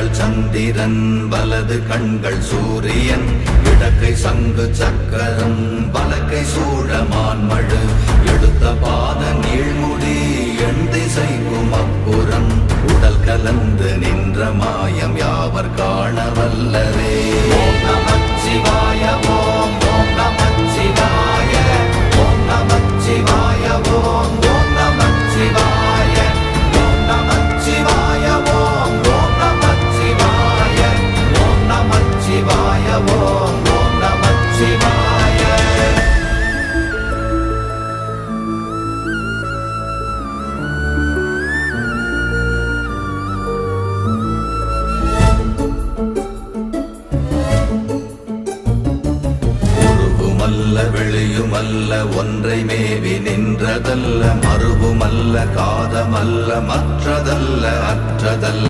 இடங்கள் சந்திரன் வலது கண்கள் சூரியன் இடக்கை சங்கு சக்கரம் வலக்கை சூழமான்மழு எடுத்த பாத நீழ்முடி எண் திசைக்கும் அப்புறம் உடல் கலந்து நின்ற மாயம் யாவர் காண வல்லரே. ஓம் நமச்சிவாய ஓம் ஓம் நமச்சிவாய ஓம் நமச்சிவாய ஓம் ஓம் நமச்சிவாய ஓம் நமச்சிவாய ஓம் ஓம் நமச்சிவாய ஓம் நமச்சிவாய ஓம் ஓம் நமச்சிவாய. வெளியுமல்ல ஒன்றை மேவி நின்றதல்ல மறுவுமல்ல காதமல்ல மற்றதல்ல அற்றதல்ல